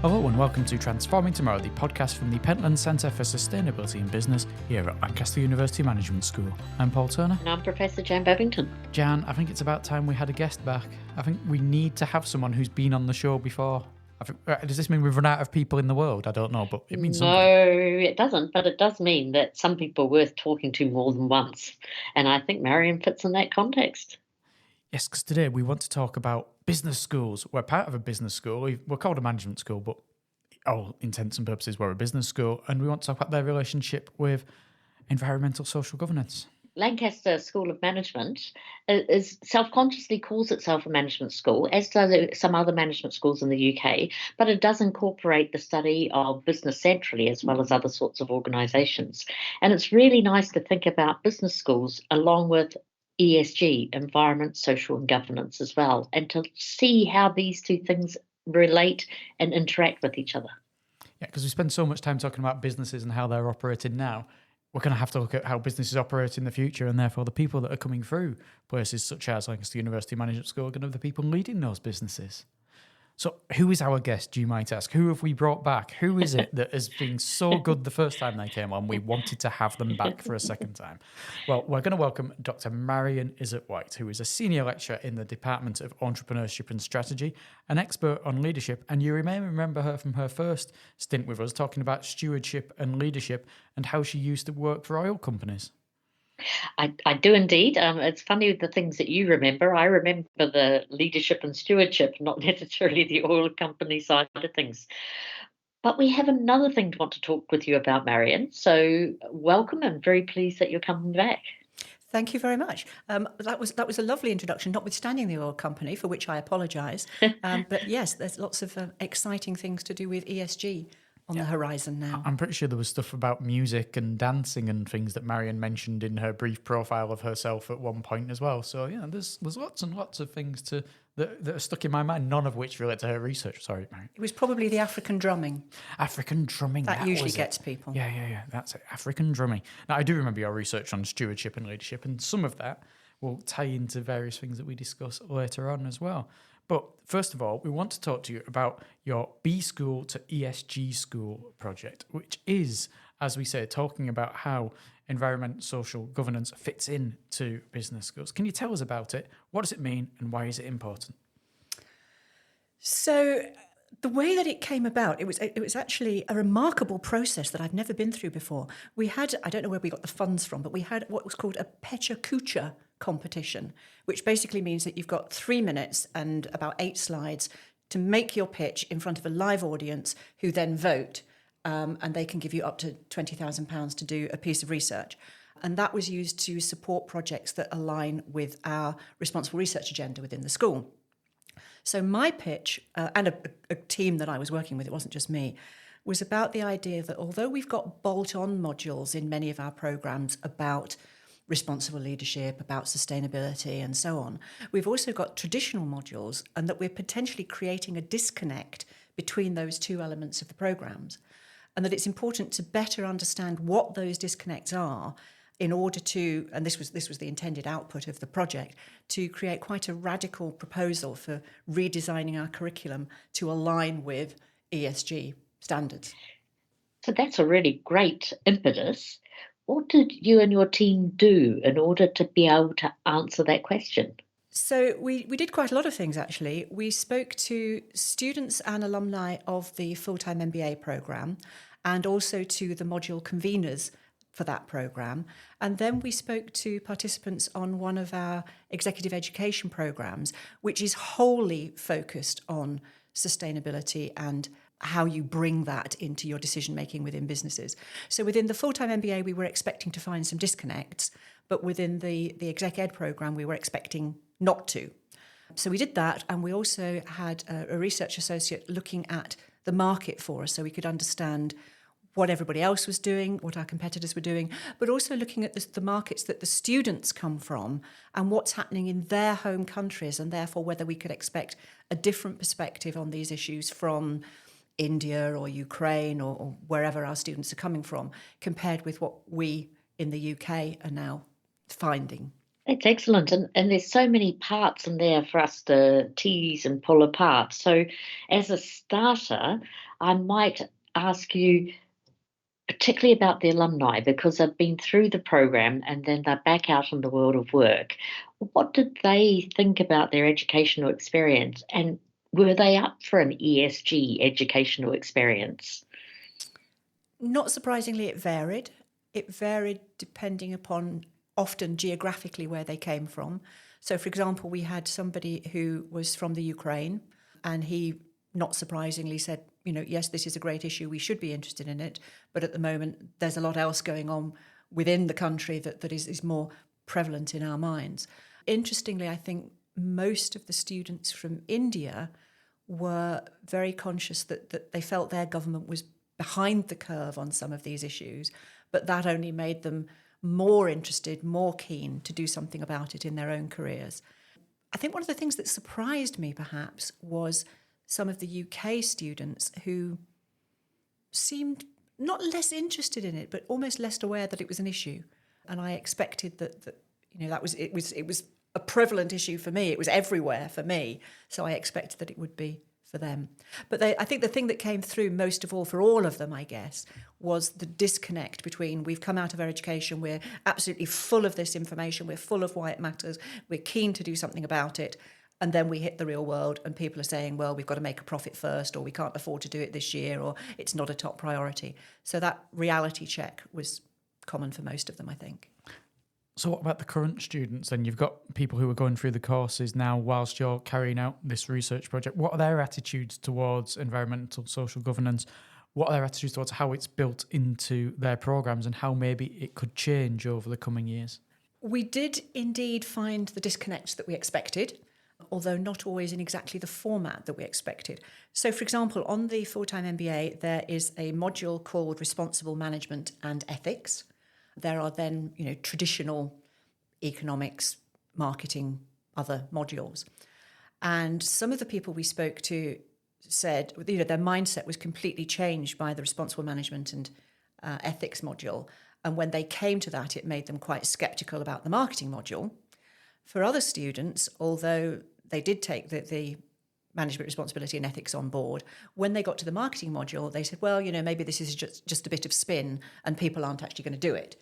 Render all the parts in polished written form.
Hello and welcome to Transforming Tomorrow, the podcast from the Pentland Centre for Sustainability in Business here at Lancaster University Management School. I'm Paul Turner. And I'm Professor Jan Babington. Jan, I think it's about time we had a guest back. I think we need to have someone who's been on the show before. Does this mean we've run out of people in the world? I don't know, but it means something. No, it doesn't, but it does mean that some people are worth talking to more than once. And I think Marian fits in that context. Yes, because today we want to talk about business schools. We're part of a business school. We're called a management school, but all intents and purposes we're a business school. And we want to talk about their relationship with environmental social governance. Lancaster School of Management is self-consciously calls itself a management school, as do some other management schools in the UK, but it does incorporate the study of business centrally as well as other sorts of organisations. And it's really nice to think about business schools along with ESG, environment, social and governance as well, and to see how these two things relate and interact with each other. Yeah, because we spend so much time talking about businesses and how they're operating now. We're going to have to look at how businesses operate in the future, and therefore the people that are coming through places such as Lancaster University Management School are going to be the people leading those businesses. So who is our guest, you might ask? Who have we brought back? Who is it that has been so good the first time they came on, we wanted to have them back for a second time? Well, we're going to welcome Dr. Marian Iszatt-White, who is a senior lecturer in the Department of Entrepreneurship and Strategy, an expert on leadership, and you may remember her from her first stint with us talking about stewardship and leadership and how she used to work for oil companies. I do indeed. It's funny the things that you remember. I remember the leadership and stewardship, not necessarily the oil company side of things. But we have another thing to want to talk with you about, Marian. So welcome and very pleased that you're coming back. Thank you very much. That was a lovely introduction, notwithstanding the oil company, for which I apologise. But yes, there's lots of exciting things to do with ESG on the horizon now. I'm pretty sure there was stuff about music and dancing and things that Marian mentioned in her brief profile of herself at one point as well. So yeah, there's lots and lots of things that are stuck in my mind, none of which relate to her research. Sorry, Marian. It was probably the African drumming. African drumming. That usually gets people. Yeah. That's it. African drumming. Now, I do remember your research on stewardship and leadership, and some of that will tie into various things that we discuss later on as well. But first of all, we want to talk to you about your B School to ESG School project, which is, as we say, talking about how environment, social governance fits into business schools. Can you tell us about it? What does it mean and why is it important? So the way that it came about, it was actually a remarkable process that I've never been through before. We had, I don't know where we got the funds from, but we had what was called a Pecha Kucha competition, which basically means that you've got 3 minutes and about 8 slides to make your pitch in front of a live audience who then vote, and they can give you up to £20,000 to do a piece of research. And that was used to support projects that align with our responsible research agenda within the school. So my pitch, and a team that I was working with, it wasn't just me, was about the idea that although we've got bolt-on modules in many of our programmes about responsible leadership, about sustainability and so on, we've also got traditional modules, and that we're potentially creating a disconnect between those two elements of the programmes, and that it's important to better understand what those disconnects are in order to, and this was the intended output of the project, to create quite a radical proposal for redesigning our curriculum to align with ESG standards. So that's a really great impetus. What did you and your team do in order to be able to answer that question? So we did quite a lot of things, actually. We spoke to students and alumni of the full-time MBA programme and also to the module conveners for that programme. And then we spoke to participants on one of our executive education programmes, which is wholly focused on sustainability and how you bring that into your decision-making within businesses. So within the full-time MBA, we were expecting to find some disconnects, but within the exec ed programme, we were expecting not to. So we did that, and we also had a research associate looking at the market for us so we could understand what everybody else was doing, what our competitors were doing, but also looking at the markets that the students come from and what's happening in their home countries, and therefore whether we could expect a different perspective on these issues from India or Ukraine or wherever our students are coming from, compared with what we in the UK are now finding. That's excellent. And there's so many parts in there for us to tease and pull apart. So, as a starter, I might ask you particularly about the alumni because they've been through the program and then they're back out in the world of work. What did they think about their educational experience? And were they up for an ESG educational experience? Not surprisingly, it varied. It varied depending upon often geographically where they came from. So, for example, we had somebody who was from the Ukraine, and he, not surprisingly, said, yes, this is a great issue, we should be interested in it, but at the moment there's a lot else going on within the country that is more prevalent in our minds. Interestingly, I think most of the students from India were very conscious that they felt their government was behind the curve on some of these issues, but that only made them more interested, more keen to do something about it in their own careers. I think one of the things that surprised me perhaps was some of the UK students who seemed not less interested in it, but almost less aware that it was an issue. And I expected that it was a prevalent issue for me. It was everywhere for me. So I expected that it would be for them. But I think the thing that came through most of all for all of them, I guess, was the disconnect between we've come out of our education, we're absolutely full of this information, we're full of why it matters, we're keen to do something about it, and then we hit the real world and people are saying, well, we've got to make a profit first, or we can't afford to do it this year, or it's not a top priority. So that reality check was common for most of them, I think. So what about the current students then? You've got people who are going through the courses now whilst you're carrying out this research project. What are their attitudes towards environmental social governance? What are their attitudes towards how it's built into their programmes and how maybe it could change over the coming years? We did indeed find the disconnect that we expected, although not always in exactly the format that we expected. So, for example, on the full-time MBA, there is a module called Responsible Management and Ethics. There are then, traditional economics, marketing, other modules. And some of the people we spoke to said, their mindset was completely changed by the responsible management and ethics module. And when they came to that, it made them quite sceptical about the marketing module. For other students, although they did take the management responsibility and ethics on board, when they got to the marketing module, they said, well, maybe this is just a bit of spin and people aren't actually going to do it.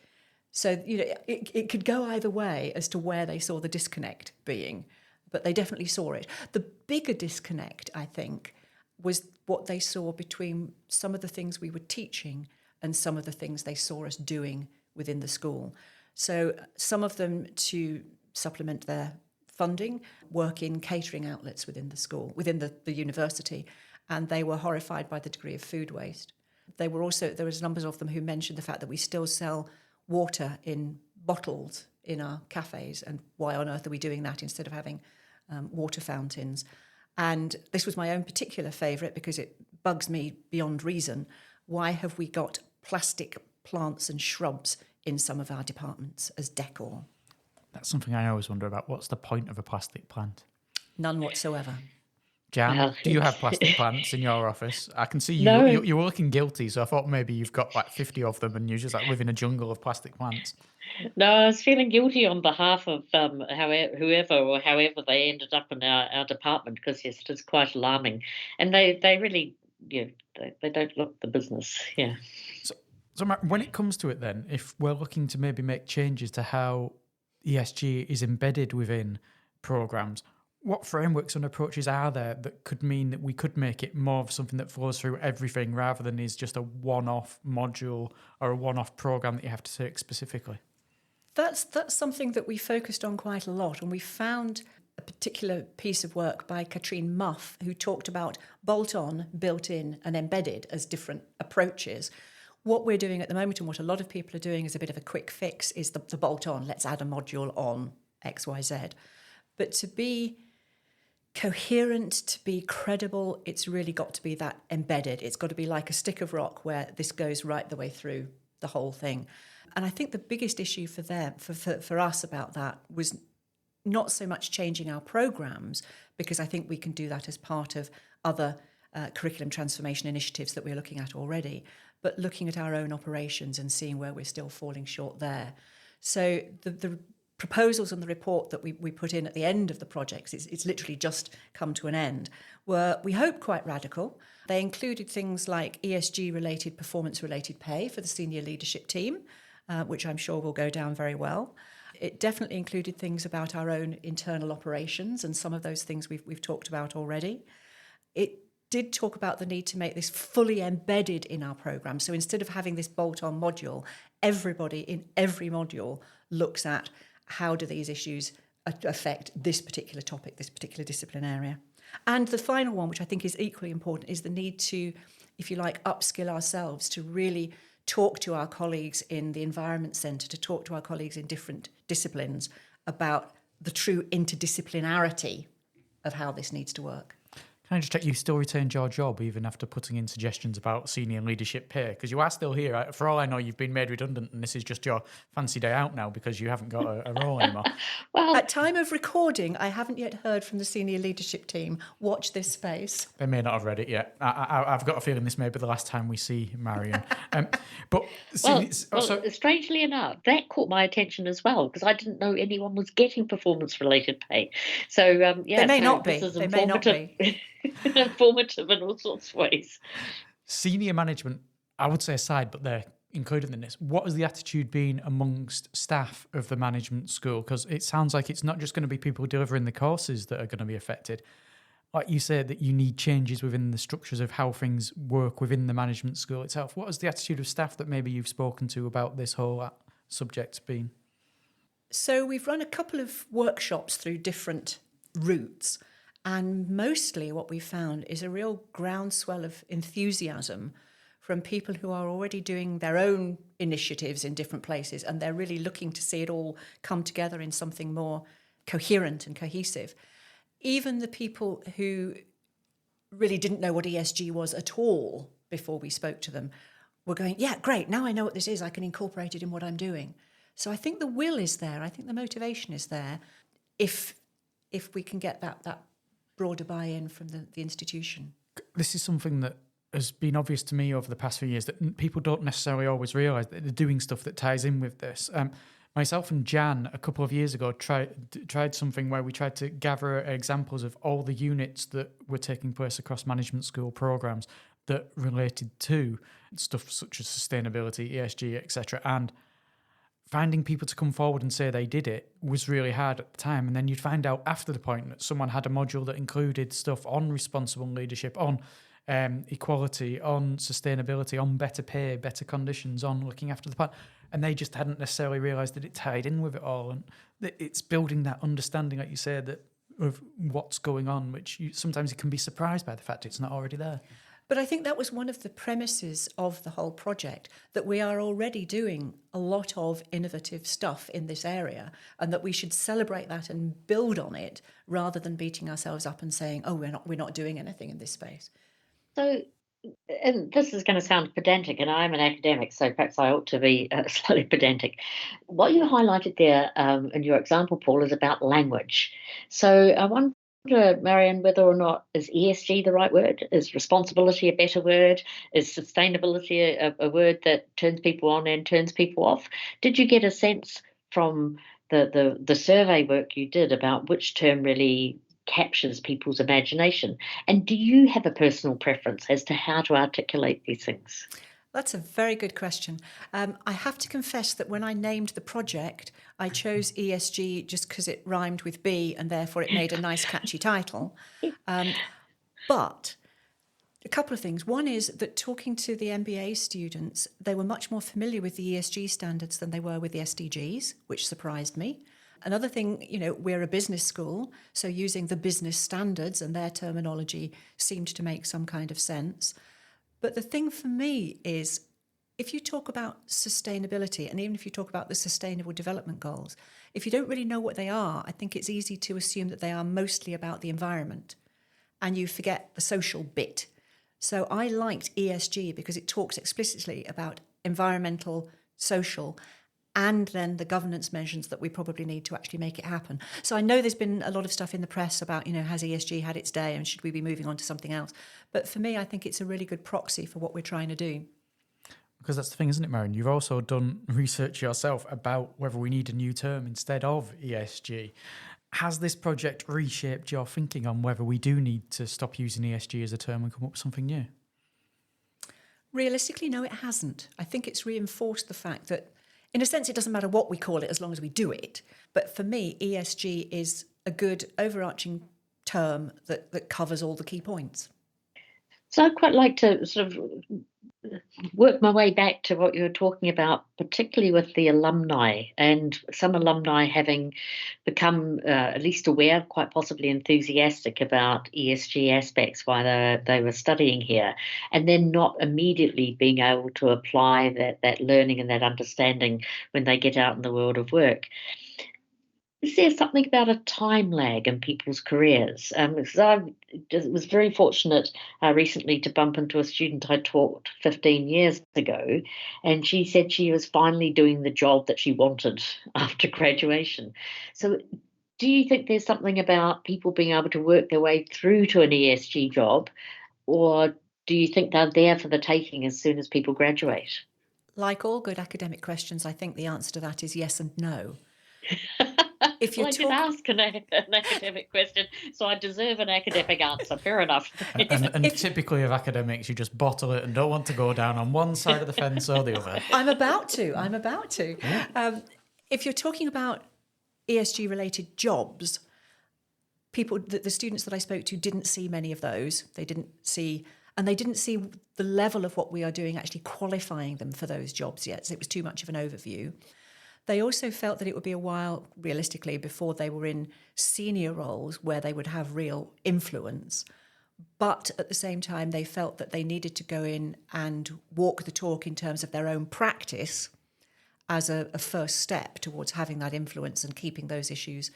So, it could go either way as to where they saw the disconnect being, but they definitely saw it. The bigger disconnect, I think, was what they saw between some of the things we were teaching and some of the things they saw us doing within the school. So some of them, to supplement their funding, work in catering outlets within the school, within the university, and they were horrified by the degree of food waste. There was numbers of them who mentioned the fact that we still sell water in bottles in our cafes, and why on earth are we doing that instead of having water fountains? And this was my own particular favourite because it bugs me beyond reason. Why have we got plastic plants and shrubs in some of our departments as decor? That's something I always wonder about. What's the point of a plastic plant? None whatsoever. Jan, do you have plastic plants in your office? I can see No. you were looking guilty, so I thought maybe you've got like 50 of them and you just live in a jungle of plastic plants. No, I was feeling guilty on behalf of however they ended up in our department, because yes, it is quite alarming, and they really they don't look the business. Yeah. So when it comes to it, then, if we're looking to maybe make changes to how ESG is embedded within programs, what frameworks and approaches are there that could mean that we could make it more of something that flows through everything rather than is just a one-off module or a one-off program that you have to take specifically? That's something that we focused on quite a lot, and we found a particular piece of work by Katrine Muff, who talked about bolt-on, built-in and embedded as different approaches. What we're doing at the moment, and what a lot of people are doing as a bit of a quick fix, is the bolt-on. Let's add a module on XYZ. But to be coherent, to be credible, it's really got to be that embedded. It's got to be like a stick of rock where this goes right the way through the whole thing. And I think the biggest issue for us about that was not so much changing our programs, because I think we can do that as part of other curriculum transformation initiatives that we're looking at already, but looking at our own operations and seeing where we're still falling short there. So the proposals in the report that we put in at the end of the project, it's literally just come to an end, were, we hope, quite radical. They included things like ESG-related, performance-related pay for the senior leadership team, which I'm sure will go down very well. It definitely included things about our own internal operations, and some of those things we've talked about already. It did talk about the need to make this fully embedded in our programme. So instead of having this bolt-on module, everybody in every module looks at how do these issues affect this particular topic, this particular discipline area. And the final one, which I think is equally important, is the need to, if you like, upskill ourselves to really talk to our colleagues in the Environment Centre, to talk to our colleagues in different disciplines about the true interdisciplinarity of how this needs to work. Can I just check you still retained your job even after putting in suggestions about senior leadership pay? Because you are still here. For all I know, you've been made redundant and this is just your fancy day out now because you haven't got a role anymore. Well, At time of recording, I haven't yet heard from the senior leadership team. Watch this space. They may not have read it yet. I've got a feeling this may be the last time we see Marian. Strangely enough, that caught my attention as well because I didn't know anyone was getting performance-related pay. So, They may not be. This is They may not be. informative in all sorts of ways. Senior management, I would say aside, but they're included in this. What has the attitude been amongst staff of the management school? Because it sounds like it's not just going to be people delivering the courses that are going to be affected. Like you said, that you need changes within the structures of how things work within the management school itself. What has the attitude of staff that maybe you've spoken to about this whole subject been? So we've run a couple of workshops through different routes. And mostly what we found is a real groundswell of enthusiasm from people who are already doing their own initiatives in different places, and they're really looking to see it all come together in something more coherent and cohesive. Even the people who really didn't know what ESG was at all before we spoke to them were going, yeah, great, now I know what this is, I can incorporate it in what I'm doing. So I think the will is there, I think the motivation is there, if we can get that broader buy-in from the institution. This is something that has been obvious to me over the past few years, that people don't necessarily always realise that they're doing stuff that ties in with this. Myself and Jan, a couple of years ago, tried something where we tried to gather examples of all the units that were taking place across management school programmes that related to stuff such as sustainability, ESG, etc. And finding people to come forward and say they did it was really hard at the time. And then you'd find out after the point that someone had a module that included stuff on responsible leadership, on equality, on sustainability, on better pay, better conditions, on looking after the planet. And they just hadn't necessarily realised that it tied in with it all. And that it's building that understanding, like you said, that of what's going on, which sometimes you can be surprised by the fact it's not already there. But I think that was one of the premises of the whole project, that we are already doing a lot of innovative stuff in this area and that we should celebrate that and build on it rather than beating ourselves up and saying, oh, we're not doing anything in this space. So, and this is going to sound pedantic, and I'm an academic, so perhaps I ought to be slightly pedantic. What you highlighted there in your example, Paul, is about language. So I wonder, Marian, whether or not is ESG the right word? Is responsibility a better word? Is sustainability a word that turns people on and turns people off? Did you get a sense from the survey work you did about which term really captures people's imagination? And do you have a personal preference as to how to articulate these things? That's a very good question. I have to confess that when I named the project, I chose ESG just because it rhymed with B and therefore it made a nice catchy title. But a couple of things. One is that talking to the MBA students, they were much more familiar with the ESG standards than they were with the SDGs, which surprised me. Another thing, we're a business school, so using the business standards and their terminology seemed to make some kind of sense. But the thing for me is, if you talk about sustainability, and even if you talk about the Sustainable Development Goals, if you don't really know what they are, I think it's easy to assume that they are mostly about the environment, and you forget the social bit. So I liked ESG because it talks explicitly about environmental, social, and then the governance measures that we probably need to actually make it happen. So I know there's been a lot of stuff in the press about, has ESG had its day and should we be moving on to something else? But for me, I think it's a really good proxy for what we're trying to do. Because that's the thing, isn't it, Marian? You've also done research yourself about whether we need a new term instead of ESG. Has this project reshaped your thinking on whether we do need to stop using ESG as a term and come up with something new? Realistically, no, it hasn't. I think it's reinforced the fact that, in a sense, it doesn't matter what we call it as long as we do it. But for me, ESG is a good overarching term that covers all the key points. So I'd quite like to sort of work my way back to what you were talking about, particularly with the alumni, and some alumni having become at least aware, quite possibly enthusiastic about ESG aspects while they were studying here, and then not immediately being able to apply that learning and that understanding when they get out in the world of work. Is there something about a time lag in people's careers? Because I was very fortunate recently to bump into a student I taught 15 years ago, and she said she was finally doing the job that she wanted after graduation. So, do you think there's something about people being able to work their way through to an ESG job, or do you think they're there for the taking as soon as people graduate? Like all good academic questions, I think the answer to that is yes and no. If Well, you're I did ask an academic question, so I deserve an academic answer. Fair enough. And typically of academics, you just bottle it and don't want to go down on one side of the fence or the other. I'm about to. Yeah. If you're talking about ESG related jobs, the students that I spoke to didn't see many of those. They didn't see the level of what we are doing actually qualifying them for those jobs yet. So it was too much of an overview. They also felt that it would be a while, realistically, before they were in senior roles where they would have real influence. But at the same time, they felt that they needed to go in and walk the talk in terms of their own practice as a first step towards having that influence and keeping those issues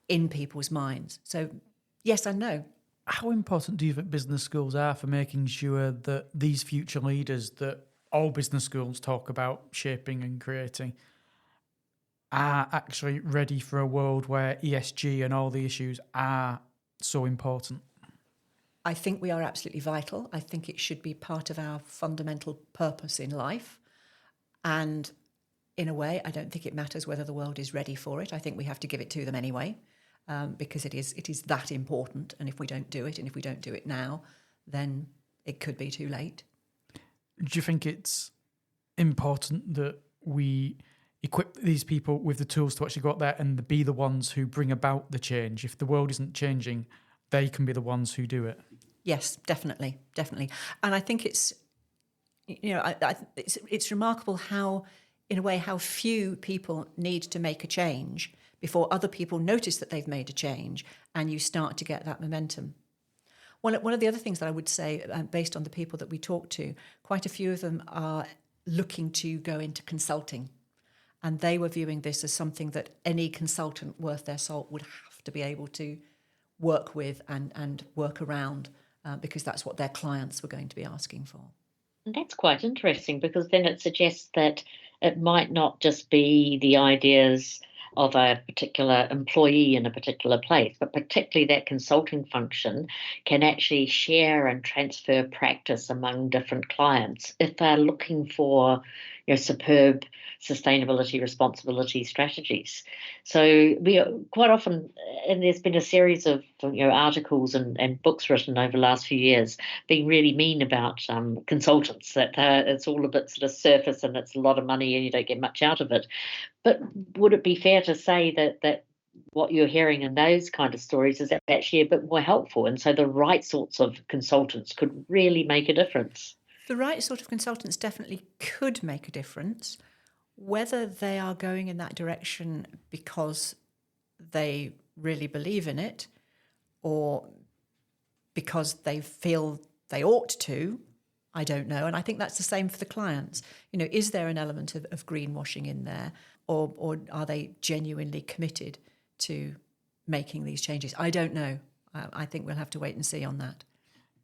in people's minds. So yes and no. How important do you think business schools are for making sure that these future leaders that all business schools talk about shaping and creating are actually ready for a world where ESG and all the issues are so important? I think we are absolutely vital. I think it should be part of our fundamental purpose in life. And in a way, I don't think it matters whether the world is ready for it. I think we have to give it to them anyway, because it is that important. And if we don't do it, and if we don't do it now, then it could be too late. Do you think it's important that we equip these people with the tools to actually go out there and be the ones who bring about the change? If the world isn't changing, they can be the ones who do it. Yes, definitely. And I think it's, it's remarkable how, in a way, how few people need to make a change before other people notice that they've made a change, and you start to get that momentum. One of the other things that I would say, based on the people that we talk to, quite a few of them are looking to go into consulting. And they were viewing this as something that any consultant worth their salt would have to be able to work with and work around, because that's what their clients were going to be asking for. And that's quite interesting, because then it suggests that it might not just be the ideas of a particular employee in a particular place, but particularly that consulting function can actually share and transfer practice among different clients if they're looking for superb sustainability responsibility strategies. So we quite often, and there's been a series of articles and books written over the last few years being really mean about consultants, that it's all a bit sort of surface and it's a lot of money and you don't get much out of it. But would it be fair to say that what you're hearing in those kind of stories is actually a bit more helpful, and so the right sorts of consultants could really make a difference? The right sort of consultants definitely could make a difference. Whether they are going in that direction because they really believe in it or because they feel they ought to, I don't know. And I think that's the same for the clients. Is there an element of greenwashing in there, or are they genuinely committed to making these changes? I don't know. I think we'll have to wait and see on that.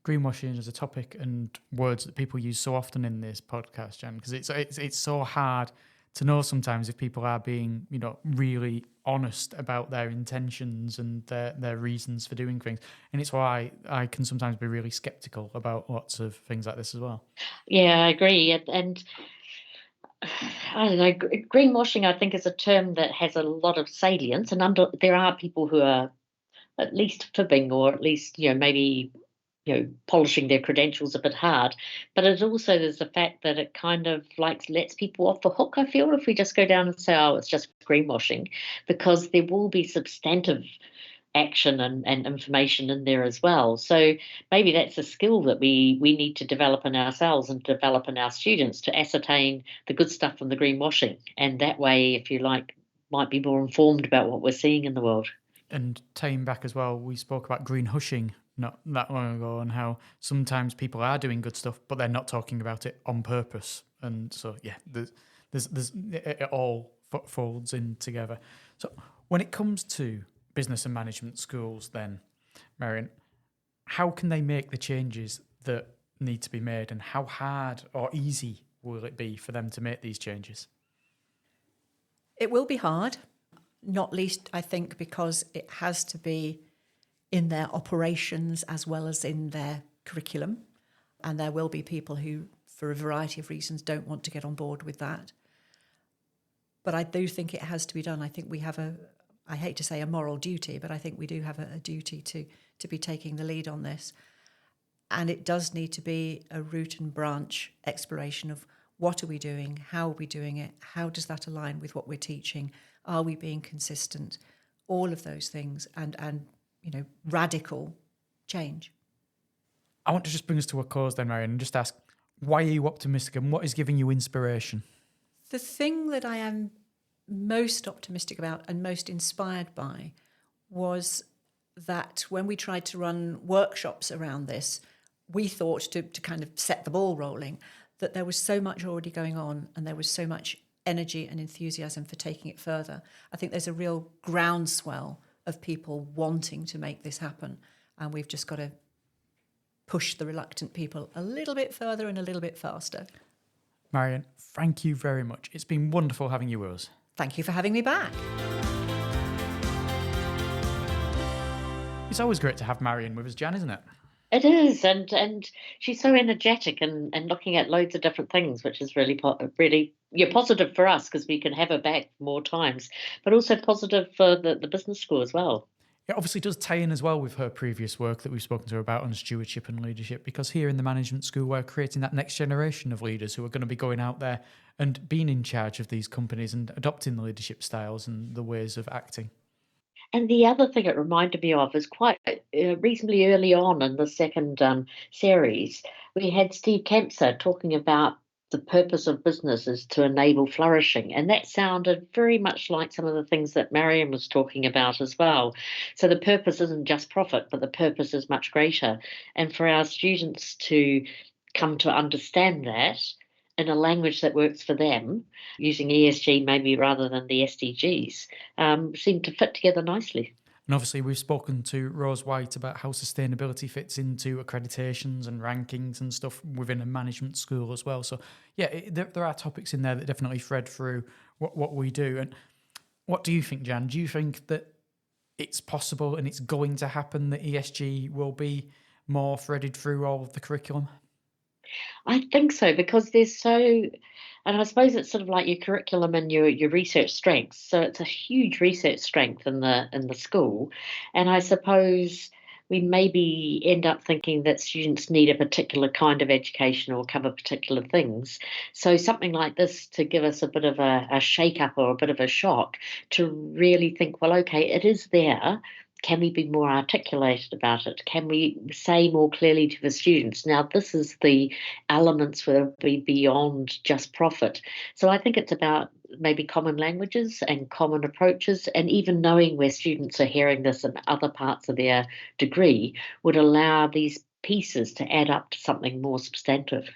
Greenwashing is a topic and words that people use so often in this podcast, Jan, because it's so hard to know sometimes if people are being, really honest about their intentions and their reasons for doing things. And it's why I can sometimes be really skeptical about lots of things like this as well. Yeah, I agree. And I don't know. Greenwashing, I think, is a term that has a lot of salience, and there are people who are at least fibbing, or at least maybe polishing their credentials a bit hard. But it also there's the fact that it kind of like lets people off the hook. I feel if we just go down and say, oh, it's just greenwashing, because there will be substantive action and information in there as well. So maybe that's a skill that we need to develop in ourselves and develop in our students, to ascertain the good stuff from the greenwashing. And that way, if you like, might be more informed about what we're seeing in the world. And tying back as well, we spoke about green hushing not that long ago, and how sometimes people are doing good stuff, but they're not talking about it on purpose. And so, yeah, there's it all folds in together. So when it comes to business and management schools, then, Marian, how can they make the changes that need to be made, and how hard or easy will it be for them to make these changes? It will be hard, not least, I think, because it has to be in their operations as well as in their curriculum. And there will be people who, for a variety of reasons, don't want to get on board with that. But I do think it has to be done. I think we have I hate to say a moral duty, but I think we do have a duty to be taking the lead on this. And it does need to be a root and branch exploration of what are we doing, how are we doing it, how does that align with what we're teaching, are we being consistent, all of those things, and radical change. I want to just bring us to a close then, Marian, and just ask, why are you optimistic, and what is giving you inspiration? The thing that I am most optimistic about and most inspired by was that when we tried to run workshops around this, we thought to kind of set the ball rolling, that there was so much already going on and there was so much energy and enthusiasm for taking it further. I think there's a real groundswell of people wanting to make this happen, and we've just got to push the reluctant people a little bit further and a little bit faster. Marian, thank you very much. It's been wonderful having you with us. Thank you for having me back. It's always great to have Marian with us, Jan, isn't it? It is, and she's so energetic and looking at loads of different things, which is really positive for us, because we can have her back more times, but also positive for the business school as well. It obviously does tie in as well with her previous work that we've spoken to her about on stewardship and leadership, because here in the management school, we're creating that next generation of leaders who are going to be going out there and being in charge of these companies and adopting the leadership styles and the ways of acting. And the other thing it reminded me of is quite reasonably early on in the second series, we had Steve Kempser talking about the purpose of business is to enable flourishing. And that sounded very much like some of the things that Marian was talking about as well. So the purpose isn't just profit, but the purpose is much greater. And for our students to come to understand that in a language that works for them, using ESG maybe rather than the SDGs, seem to fit together nicely. And obviously, we've spoken to Rose White about how sustainability fits into accreditations and rankings and stuff within a management school as well. So, yeah, there are topics in there that definitely thread through what we do. And what do you think, Jan? Do you think that it's possible and it's going to happen that ESG will be more threaded through all of the curriculum? I think so, because there's so, and I suppose it's sort of like your curriculum and your research strengths. So it's a huge research strength in the school, and I suppose we maybe end up thinking that students need a particular kind of education or cover particular things. So something like this to give us a bit of a shake up or a bit of a shock to really think, well, okay, it is there. Can we be more articulated about it? Can we say more clearly to the students, now this is the elements will be beyond just profit? So I think it's about maybe common languages and common approaches, and even knowing where students are hearing this in other parts of their degree would allow these pieces to add up to something more substantive.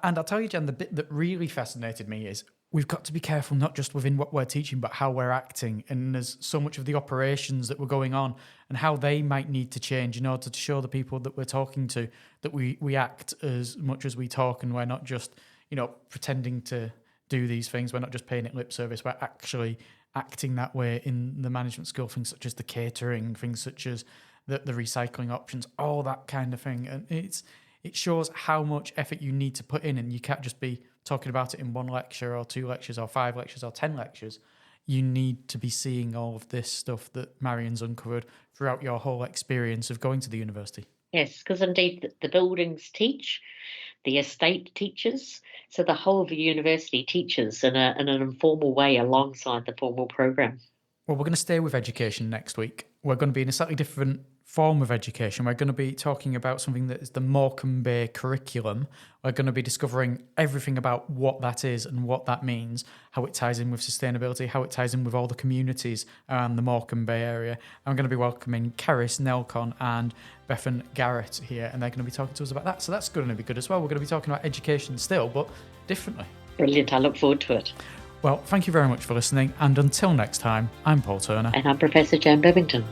And I'll tell you, Jan, the bit that really fascinated me is we've got to be careful not just within what we're teaching, but how we're acting. And there's so much of the operations that were going on and how they might need to change in order to show the people that we're talking to that we act as much as we talk, and we're not just, pretending to do these things. We're not just paying it lip service. We're actually acting that way in the management school, things such as the catering, things such as the recycling options, all that kind of thing. And it shows how much effort you need to put in, and you can't just be talking about it in 1 lecture or 2 lectures or 5 lectures or 10 lectures. You need to be seeing all of this stuff that Marian's uncovered throughout your whole experience of going to the university. Yes, because indeed the buildings teach, the estate teaches, so the whole of the university teaches in an informal way alongside the formal program. Well, we're going to stay with education next week. We're going to be in a slightly different form of education. We're going to be talking about something that is the Morecambe Bay curriculum. We're going to be discovering everything about what that is and what that means, how it ties in with sustainability, how it ties in with all the communities around the Morecambe Bay area. I'm going to be welcoming Caris Nelcon and Bethan Garrett here, and they're going to be talking to us about that. So that's going to be good as well. We're going to be talking about education still, but differently. Brilliant. I look forward to it. Well, thank you very much for listening, and until next time, I'm Paul Turner. And I'm Professor Joan Bevington.